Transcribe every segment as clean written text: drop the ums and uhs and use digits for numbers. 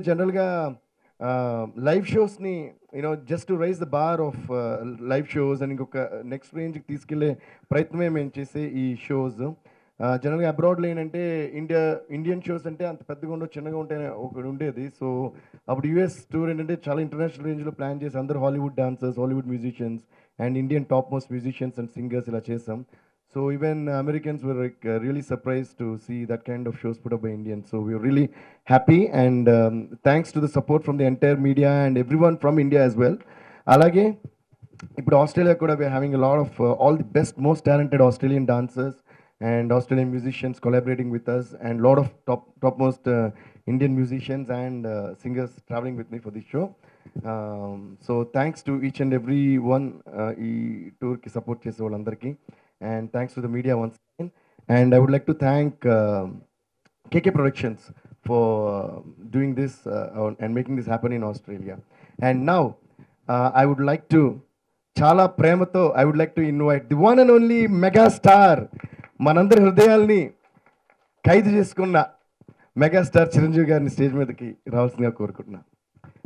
జనరల్‌గా లైవ్ షోస్‌ని just to raise the bar of live shows అని ఇంకొక నెక్స్ట్ రేంజ్‌కి తీసుకెళ్ళే ప్రయత్నమే మేము చేసే ఈ షోస్. జనరల్‌గా అబ్రాడ్‌లో ఏంటంటే ఇండియన్ షోస్ అంటే అంత పెద్దగా ఉండవు, చిన్నగా ఉంటాయని ఒకటి ఉండేది. సో, అప్పుడు యూఎస్ టూర్ ఏంటంటే చాలా ఇంటర్నేషనల్ రేంజ్‌లో ప్లాన్ చేసి అందరూ Hollywood dancers, Hollywood musicians and Indian top most musicians and singers ఇలా చేసాం. So even Americans were like really surprised to see that kind of shows put up by Indians. So we were really happy and thanks to the support from the entire media and everyone from India as well. Alage, ఇప్పుడు Australia కూడా we're having a lot of all the best, most talented Australian dancers and Australian musicians collaborating with us and lot of topmost Indian musicians and singers traveling with me for this show. So thanks to each and every one ఈ టూర్కి support చేసే వాళ్ళందరికీ and thanks to the media once again. And I would like to thank KK Productions for doing this and making this happen in Australia. And now I would like to చాలా ప్రేమతో I would like to invite the one and only megastar మనందరి హృదయాల్ని ఖైదు చేసుకున్న megastar Chiranjeevi గారిని stage మీదకి రావాల్సిందిగా కోరుకుంటున్నాను.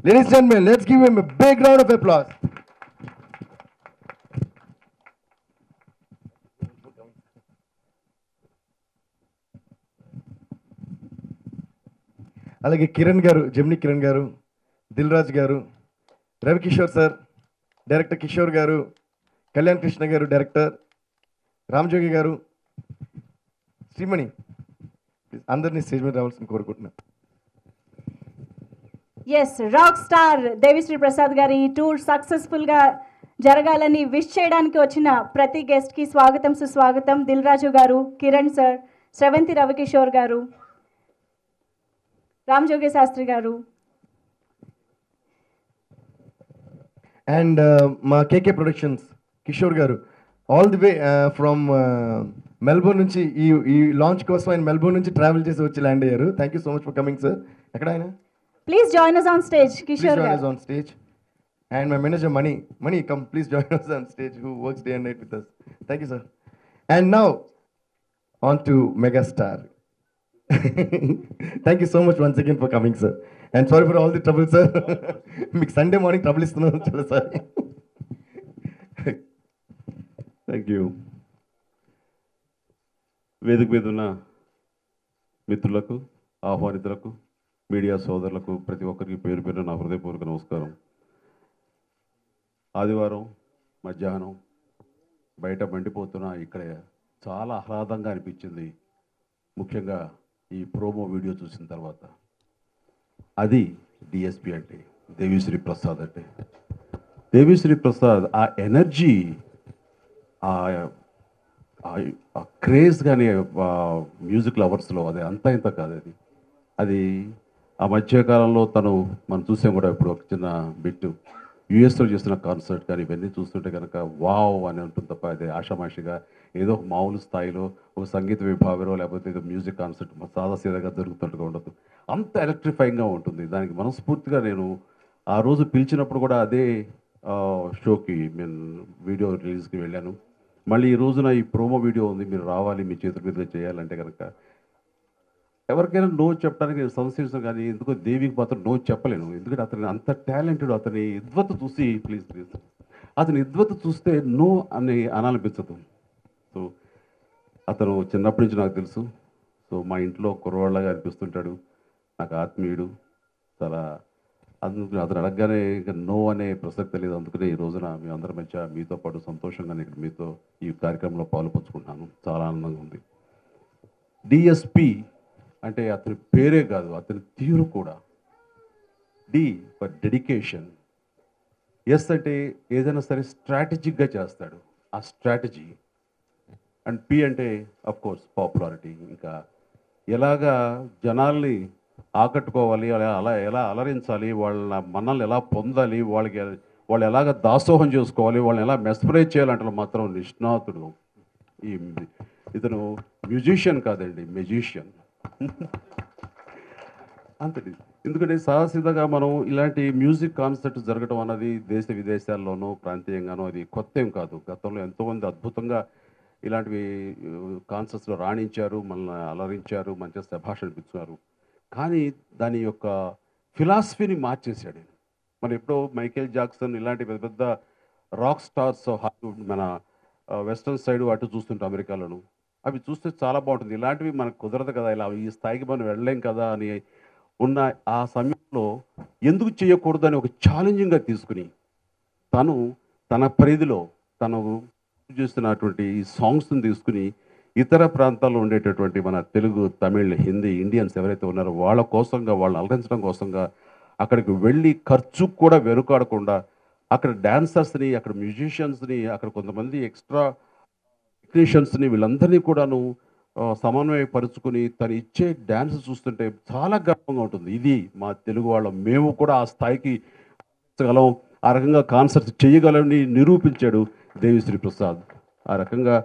Ladies and gentlemen, let's give him a big round of applause. అలాగే కిరణ్ గారు, జెమిని కిరణ్ గారు, దిల్ రాజు గారు, రవికిషోర్ సార్, డైరెక్టర్ కిషోర్ గారు, కళ్యాణ్ కృష్ణ గారు డైరెక్టర్, రామజోగి గారు, శ్రీమణి, అందరినీ స్టేజ్ మీద రావాల్సింది కోరుకుంటున్నాను. Yes, rock star Devi Sri Prasad గారి టూర్ సక్సెస్ఫుల్గా జరగాలని విష్ చేయడానికి వచ్చిన ప్రతి గెస్ట్కి స్వాగతం సుస్వాగతం. దిల్ రాజు గారు, కిరణ్ సార్, శ్రవంతి రవికిషోర్ గారు, రామజోగి శాస్త్రి గారు అండ్ మా కేకే ప్రొడక్షన్స్ కిషోర్ గారు all the way from Melbourne నుంచి ఈ లాంచ్ కోసం ఆయన మెల్బోర్న్ నుంచి ట్రావెల్ చేసి వచ్చి ల్యాండ్ అయ్యారు. Thank you so much for coming sir. ఎక్కడ ఆయన? Please join us on stage, Kishore గారు. on stage. And my manager Mani, come please join us on stage, who works day and night with us. Thank you, sir. And now on to megastar. Thank you so much once again for coming, sir. And sorry for all the trouble, sir. మీకు Sunday morning trouble ఇస్తున్నాను చాలా sorry. Thank you. వేదిక మీద ఉన్న మిత్రులకు, ఆహ్వానితులకు, media సోదరులకు ప్రతి ఒక్కరికి పేరు పేరు నా హృదయపూర్వక నమస్కారం. ఆదివారం మధ్యాహ్నం బయట మండిపోతున్న ఇక్కడ చాలా ఆహ్లాదంగా అనిపించింది. ముఖ్యంగా ఈ ప్రోమో వీడియో చూసిన తర్వాత. అది డిఎస్పి అంటే దేవిశ్రీ ప్రసాద్ అంటే. దేవిశ్రీ ప్రసాద్ ఆ ఎనర్జీ, ఆ క్రేజ్ కానీ మ్యూజిక్ లవర్స్లో అది అంతా ఇంత కాదు. అది ఆ మధ్యకాలంలో మనం చూసాం కూడా. ఇప్పుడు ఒక చిన్న బిట్టు యుఎస్లో చేసిన కాన్సర్ట్ కానీ ఇవన్నీ చూస్తుంటే కనుక వావ్ అని ఉంటుంది తప్ప అది ఆషామాషిగా ఏదో ఒక మామూలు స్థాయిలో ఒక సంగీత విభాగంలో లేకపోతే ఏదో మ్యూజిక్ కాన్సర్ట్ సాదాసీదాగా జరుగుతున్నట్టుగా ఉండదు. అంత ఎలక్ట్రిఫైయింగ్గా ఉంటుంది. దానికి మనస్ఫూర్తిగా నేను ఆ రోజు పిలిచినప్పుడు కూడా అదే షోకి నేను వీడియో రిలీజ్కి వెళ్ళాను. మళ్ళీ ఈ రోజున ఈ ప్రోమో వీడియో ఉంది, మీరు రావాలి, మీ చేతుల మీద చేయాలంటే కనుక ఎవరికైనా నో చెప్పడానికి నేను సంశయించను. కానీ ఎందుకో దేవికి మాత్రం నో చెప్పలేను. ఎందుకంటే అతని అంత టాలెంటెడ్. అతని ఇద్వత చూసి ప్లీజ్ అతని ఇద్వత చూస్తే నో అని అనాలనిపించదు. సో అతను చిన్నప్పటి నుంచి నాకు తెలుసు. సో మా ఇంట్లో కుర్రవాళ్ళగా అనిపిస్తుంటాడు, నాకు ఆత్మీయుడు చాలా. అందుకు అతను అడగగానే ఇక నో అనే ప్రసక్తి లేదు. అందుకనే ఈ రోజున మీ అందరి మధ్య మీతో పాటు సంతోషంగా ఇక్కడ మీతో ఈ కార్యక్రమంలో పాలుపంచుకుంటున్నాను. చాలా ఆనందంగా ఉంది. డిఎస్పి అంటే అతని పేరే కాదు, అతని తీరు కూడా. D for dedication. ఎస్ అంటే ఏదైనా సరే స్ట్రాటజిక్గా చేస్తాడు, ఆ స్ట్రాటజీ. అండ్ పి అంటే అఫ్కోర్స్ పాపులారిటీ. ఇంకా ఎలాగా జనాల్ని ఆకట్టుకోవాలి, అలా ఎలా అలరించాలి, వాళ్ళ మన్నల్ని ఎలా పొందాలి, వాళ్ళు ఎలాగ దాసోహం చేసుకోవాలి, వాళ్ళని ఎలా మెస్పరైజ్ చేయాలంటే మాత్రం నిష్ణాతుడు. ఇతను మ్యూజిషియన్ కాదండి, మెజిషియన్ అంతటి. ఎందుకంటే సాదాసీదాగా మనం ఇలాంటి మ్యూజిక్ కాన్సర్ట్ జరగడం అన్నది దేశ విదేశాల్లోనూ ప్రాంతీయంగానూ అది కొత్త ఏం కాదు. గతంలో ఎంతోమంది అద్భుతంగా ఇలాంటివి కాన్సర్ట్స్లో రాణించారు, మనల్ని అలరించారు, మంచిగా శభాష్ అనిపించారు. కానీ దాని యొక్క ఫిలాసఫీని మార్చేశాడు. మరి ఎప్పుడో మైకేల్ జాక్సన్ ఇలాంటి పెద్ద పెద్ద రాక్ స్టార్స్ హాలీవుడ్ మన వెస్ట్రన్ సైడ్ అటు చూస్తుంటాం అమెరికాలోను. అవి చూస్తే చాలా బాగుంటుంది. ఇలాంటివి మనకు కుదరదు కదా, ఇలా ఈ స్థాయికి మనం వెళ్ళలేం కదా అని ఉన్న ఆ సమయంలో ఎందుకు చేయకూడదు అని ఒక ఛాలెంజింగ్గా తీసుకుని తను తన పరిధిలో తను చేస్తున్నటువంటి ఈ సాంగ్స్ని తీసుకుని ఇతర ప్రాంతాల్లో ఉండేటటువంటి మన తెలుగు, తమిళ్, హిందీ, ఇండియన్స్ ఎవరైతే ఉన్నారో వాళ్ళ కోసంగా, వాళ్ళని అలరించడం కోసంగా అక్కడికి వెళ్ళి ఖర్చు కూడా వెనుకాడకుండా అక్కడ డాన్సర్స్ని, అక్కడ మ్యూజిషియన్స్ని, అక్కడ కొంతమంది ఎక్స్ట్రా టెక్నీషియన్స్ని వీళ్ళందరినీ కూడాను సమన్వయపరుచుకుని తను ఇచ్చే డ్యాన్స్ చూస్తుంటే చాలా గర్వంగా ఉంటుంది. ఇది మా తెలుగు వాళ్ళం, మేము కూడా ఆ స్థాయికి గలం, ఆ రకంగా కాన్సర్ట్స్ చేయగలని నిరూపించాడు దేవిశ్రీ ప్రసాద్. ఆ రకంగా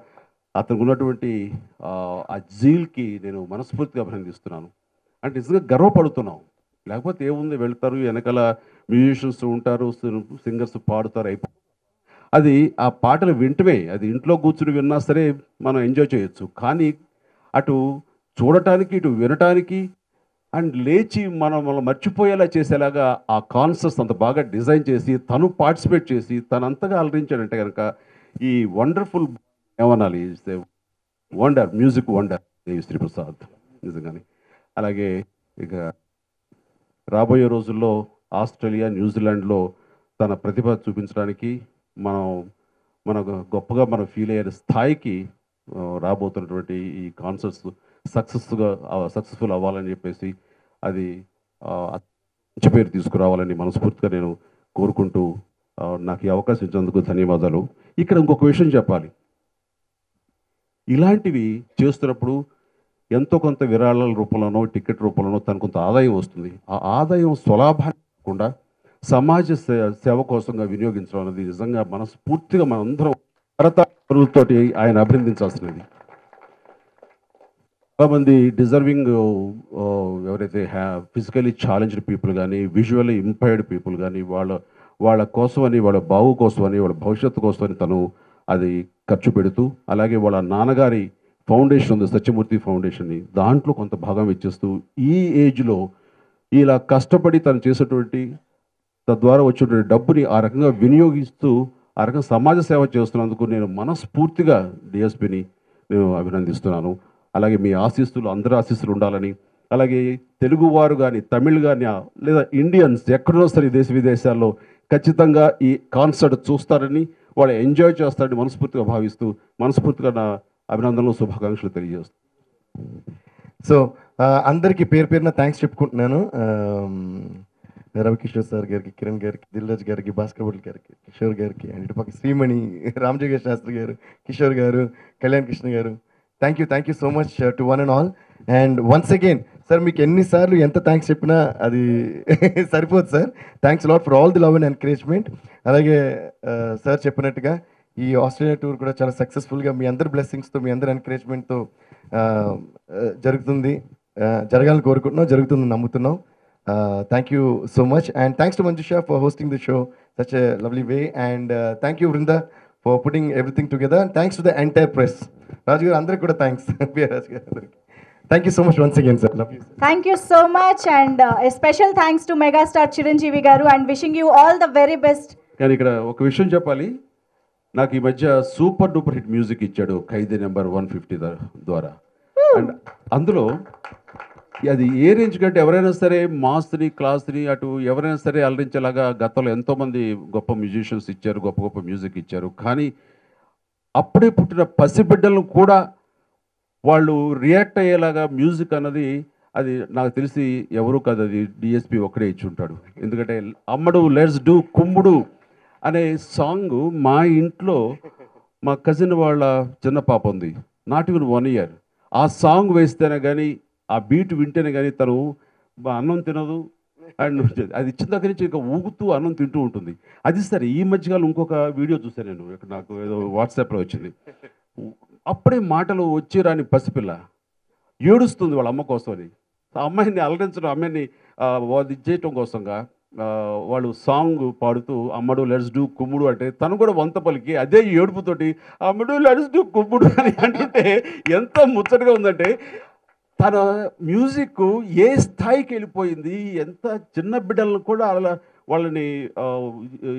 అతనికి ఉన్నటువంటి ఆ జీల్కి నేను మనస్ఫూర్తిగా అభినందిస్తున్నాను. అంటే నిజంగా గర్వపడుతున్నాం. లేకపోతే ఏముంది, వెళ్తారు వెనకాల మ్యూజిషియన్స్ ఉంటారు, సింగర్స్ పాడుతారు, అయిపోయి అది ఆ పాటలు వింటమే, అది ఇంట్లో కూర్చుని విన్నా సరే మనం ఎంజాయ్ చేయొచ్చు. కానీ అటు చూడటానికి, ఇటు వినటానికి అండ్ లేచి మనం మర్చిపోయేలా చేసేలాగా ఆ కాన్సర్ట్స్ అంత బాగా డిజైన్ చేసి తను పార్టిసిపేట్ చేసి తనంతగా అలరించాడంటే కనుక ఈ వండర్ఫుల్ ఏమనాలి, wonder, music wonder Devi Sri Prasad నిజంగానే. అలాగే ఇక రాబోయే రోజుల్లో ఆస్ట్రేలియా, న్యూజిలాండ్లో తన ప్రతిభ చూపించడానికి మనకు గొప్పగా మనం ఫీల్ అయ్యే స్థాయికి రాబోతున్నటువంటి ఈ కాన్సర్ట్స్ సక్సెస్ఫుల్ అవ్వాలని చెప్పేసి అది మంచి పేరు తీసుకురావాలని మనస్ఫూర్తిగా నేను కోరుకుంటూ నాకు ఈ అవకాశం ఇచ్చినందుకు ధన్యవాదాలు. ఇక్కడ ఇంకొక విషయం చెప్పాలి. ఇలాంటివి చేస్తున్నప్పుడు ఎంతో కొంత విరాళాల రూపంలోనో టికెట్ రూపంలోనో తనకు కొంత ఆదాయం వస్తుంది. ఆ ఆదాయం స్వలాభాన్ని కాకుండా సమాజ సేవ కోసంగా వినియోగించడం అనేది నిజంగా మనస్ఫూర్తిగా మనందరం కరతాళతోటి ఆయన అభినందించాల్సినది. చాలామంది డిజర్వింగ్ ఎవరైతే ఫిజికలీ ఛాలెంజ్డ్ పీపుల్ కానీ, విజువల్లీ ఇంపైర్డ్ పీపుల్ కానీ వాళ్ళ కోసమని, వాళ్ళ బావు కోసమని, వాళ్ళ భవిష్యత్తు కోసమని తను అది ఖర్చు పెడుతూ, అలాగే వాళ్ళ నాన్నగారి ఫౌండేషన్ ఉంది, సత్యమూర్తి ఫౌండేషన్ని, దాంట్లో కొంత భాగం ఇచ్చేస్తూ ఈ ఏజ్లో ఇలా కష్టపడి తను చేసేటువంటి తద్వారా వచ్చేటువంటి డబ్బుని ఆ రకంగా వినియోగిస్తూ ఆ రకంగా సమాజ సేవ చేస్తున్నందుకు నేను మనస్ఫూర్తిగా డిఎస్పిని నేను అభినందిస్తున్నాను. అలాగే మీ ఆశీస్సులు, అందరి ఆశీస్సులు ఉండాలని, అలాగే తెలుగువారు కానీ, తమిళ్ కానీ, లేదా ఇండియన్స్ ఎక్కడో సరే దేశ విదేశాల్లో ఖచ్చితంగా ఈ కాన్సర్ట్ చూస్తారని, వాళ్ళు ఎంజాయ్ చేస్తారని మనస్ఫూర్తిగా భావిస్తూ మనస్ఫూర్తిగా నా అభినందనలు, శుభాకాంక్షలు తెలియజేస్తాను. సో అందరికీ పేరు పేరున థ్యాంక్స్ చెప్పుకుంటున్నాను. రవికిషోర్ సార్ గారికి, కిరణ్ గారికి, దిల్రాజ్ గారికి, భాస్కర్ భట్ గారికి, కిషోర్ గారికి, అండ్ ఇటు పక్క శ్రీమణి, రామజోగేష్ శాస్త్రి గారు, కిషోర్ గారు, కళ్యాణ్ కృష్ణ గారు, thank you so much to one and all. And once again sir, మీకు ఎన్నిసార్లు ఎంత థ్యాంక్స్ చెప్పినా అది సరిపోదు sir. Thanks lot for all the love and encouragement. అలాగే సార్ చెప్పినట్టుగా ఈ ఆస్ట్రేలియా టూర్ కూడా చాలా సక్సెస్ఫుల్గా మీ అందరి బ్లెస్సింగ్స్తో, మీ అందరి ఎంకరేజ్మెంట్తో జరుగుతుంది, జరగాలని కోరుకుంటున్నాం, జరుగుతుంది నమ్ముతున్నాం. Thank you so much, and thanks to Manjusha for hosting the show such a lovely way, and thank you Vrinda for putting everything together, and thanks to the entire press. Raju garu andariki kuda thanks. Thank you so much once again sir. Love you sir. Thank you so much, and a special thanks to megastar Chiranjeevi garu, and wishing you all the very best. కానీ ఇక్కడ ఒక విషయం చెప్పాలి. నాకు ఈ మధ్య super duper hit music ఇచ్చాడు ఖైదీ number 150 ద్వారా. అండ్ అందులో అది ఏ రేంజ్ కంటే ఎవరైనా సరే మాస్ని, క్లాస్ని, అటు ఎవరైనా సరే అలరించేలాగా గతంలో ఎంతోమంది గొప్ప మ్యూజిషియన్స్ ఇచ్చారు, గొప్ప గొప్ప మ్యూజిక్ ఇచ్చారు. కానీ అప్పుడే పుట్టిన పసిబిడ్డలను కూడా వాళ్ళు రియాక్ట్ అయ్యేలాగా మ్యూజిక్ అన్నది అది నాకు తెలిసి ఎవరు కాదు, అది డిఎస్పి ఒక్కడే ఇచ్చి ఉంటాడు. ఎందుకంటే అమ్మడు లెట్స్ డూ కుమ్ముడు అనే సాంగ్ మా ఇంట్లో మా కజిన్ వాళ్ళ చిన్న పాప ఉంది, నాట్ ఈవెన్ 1 year. ఆ సాంగ్ వేస్తేనే కానీ, ఆ బీట్ వింటేనే కానీ తను అన్నం తినదు. అండ్ అది ఇచ్చిన దగ్గర నుంచి ఇంకా ఊగుతూ అన్నం తింటూ ఉంటుంది. అది సరే, ఈ మధ్యకాలం ఇంకొక వీడియో చూసాను నేను, ఇక్కడ నాకు ఏదో వాట్సాప్లో వచ్చింది. అప్పుడే మాటలు వచ్చి రాని పసిపిల్ల ఏడుస్తుంది వాళ్ళ అమ్మ కోసమని. ఆ అమ్మాయిని అలరించడం, అమ్మాయిని అది చేయటం కోసంగా వాళ్ళు సాంగ్ పాడుతూ అమ్మడు లెట్స్ డూ కుమ్ముడు అంటే తను కూడా వంత పలికి అదే ఏడుపుతోటి అమ్మడు లెట్స్ డూ కుమ్ముడు అని అంటుంటే ఎంత ముచ్చటగా ఉందంటే, తన మ్యూజిక్ ఏ స్థాయికి వెళ్ళిపోయింది, ఎంత చిన్న బిడ్డలను కూడా అలా వాళ్ళని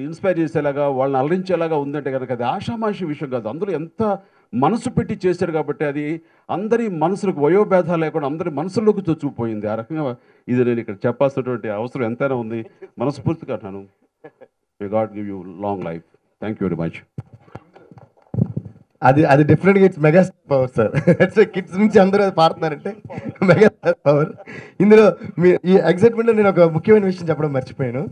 ఇన్స్పైర్ చేసేలాగా, వాళ్ళని అలరించేలాగా ఉందంటే కనుక అది ఆషామాషి విషయం కాదు. అందులో ఎంత మనసు పెట్టి చేశారు కాబట్టి అది అందరి మనసులకు వయోభేదాలు లేకుండా అందరి మనసుల్లోకి చొచ్చుకుపోయింది. ఆ రకంగా ఇది నేను ఇక్కడ చెప్పాల్సినటువంటి అవసరం ఎంతైనా ఉంది. మనస్ఫూర్తిగా అంటాను. May God give you long life. Thank you very much. అది డిఫరెంట్గా it's megastar power sir. Kids నుంచి అందరూ అది పాడుతున్నారంటే మెగాస్టార్ పవర్. ఇందులో మీ ఈ ఎగ్జైట్మెంట్లో నేను ఒక ముఖ్యమైన విషయం చెప్పడం మర్చిపోయాను.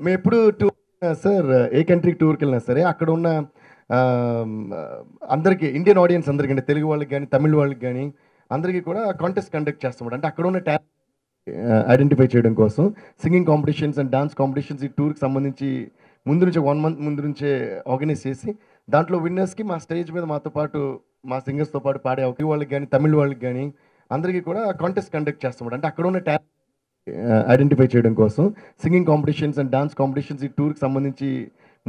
మేము ఎప్పుడు టూర్ సార్, ఏ కంట్రీకి టూర్కి వెళ్ళినా సరే అక్కడ ఉన్న అందరికీ, ఇండియన్ ఆడియన్స్ అందరికీ, అంటే తెలుగు వాళ్ళకి కానీ తమిళ వాళ్ళకి కానీ అందరికీ కూడా కాంటెస్ట్ కండక్ట్ చేస్తాం. అంటే అక్కడ ఉన్న టాలెంట్ ఐడెంటిఫై చేయడం కోసం singing competitions and dance competitions ఈ టూర్కి సంబంధించి ముందు నుంచి 1 month ముందు నుంచే ఆర్గనైజ్ చేసి దాంట్లో విన్నర్స్కి మా స్టేజ్ మీద మాతో పాటు మా సింగర్స్తో పాటు పాడే వాళ్ళకి కానీ తమిళ వాళ్ళకి కానీ అందరికీ కూడా కాంటెస్ట్ కండక్ట్ చేస్తాం. అంటే అక్కడ ఉన్న టాలెంట్ ఐడెంటిఫై చేయడం కోసం singing competitions and dance competitions ఈ టూర్కి సంబంధించి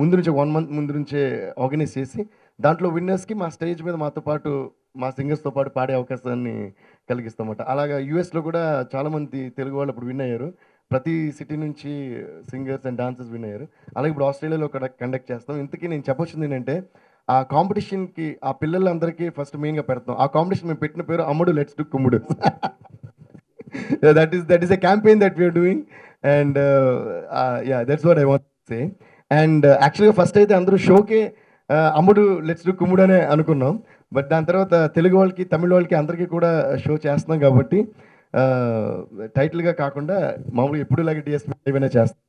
ముందు నుంచి 1 month ముందు నుంచే ఆర్గనైజ్ చేసి దాంట్లో విన్నర్స్కి మా స్టేజ్ మీద మాతో పాటు మా సింగర్స్తో పాటు పాడే అవకాశాన్ని కలిగిస్తామట. అలాగా యూఎస్లో కూడా చాలామంది తెలుగు వాళ్ళు ఇప్పుడు విన్ అయ్యారు. ప్రతి సిటీ నుంచి సింగర్స్ అండ్ డాన్సర్స్ విన్ అయ్యారు. అలాగే ఇప్పుడు ఆస్ట్రేలియాలో కండక్ట్ చేస్తాం. ఇంతకీ నేను చెప్పొచ్చింది ఏంటంటే ఆ కాంపిటీషన్కి ఆ పిల్లలందరికీ ఫస్ట్ మెయిన్గా పెడతాం. ఆ కాంపిటీషన్ మేము పెట్టిన పేరు అమ్ముడు లెట్స్ డు కుమ్ముడు. that is a campaign that we are doing, and yeah, that's what I want to say. And actually first అయితే అందరూ షోకే అమ్ముడు లెట్స్ డు కుమ్ముడు అనే అనుకున్నాం. బట్ దాని తర్వాత తెలుగు వాళ్ళకి తమిళ వాళ్ళకి అందరికీ కూడా షో చేస్తున్నాం కాబట్టి టైటిల్గా కాకుండా మామూలుగా ఎప్పుడు ఇలాగే డిఎస్పీ ఏమైనా చేస్తాం.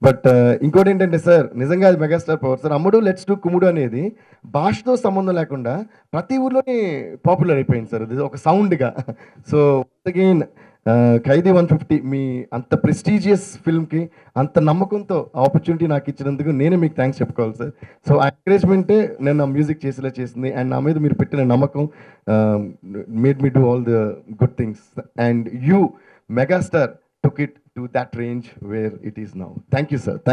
బట్ ఇంకోటి ఏంటంటే సార్, నిజంగా అది మెగాస్టార్ పవర్ సార్. అమ్ముడు లెట్స్ డు కుమ్ముడు అనేది భాషతో సంబంధం లేకుండా ప్రతి ఊర్లోనే పాపులర్ అయిపోయింది సార్. అది ఒక సౌండ్గా. సో అగైన్ ఖైదీ 150 మీ అంత ప్రెస్టీజియస్ ఫిల్మ్కి అంత నమ్మకంతో ఆపర్చునిటీ నాకు ఇచ్చినందుకు నేనే మీకు థ్యాంక్స్ చెప్పుకోవాలి సార్. సో ఆ ఎంకరేజ్మెంటే నేను నా మ్యూజిక్ చేసేలా చేసింది. అండ్ నా మీద మీరు పెట్టిన నమ్మకం made me do all the good things. And you megastar took it to that range where it is now. Thank you, sir. Thank you.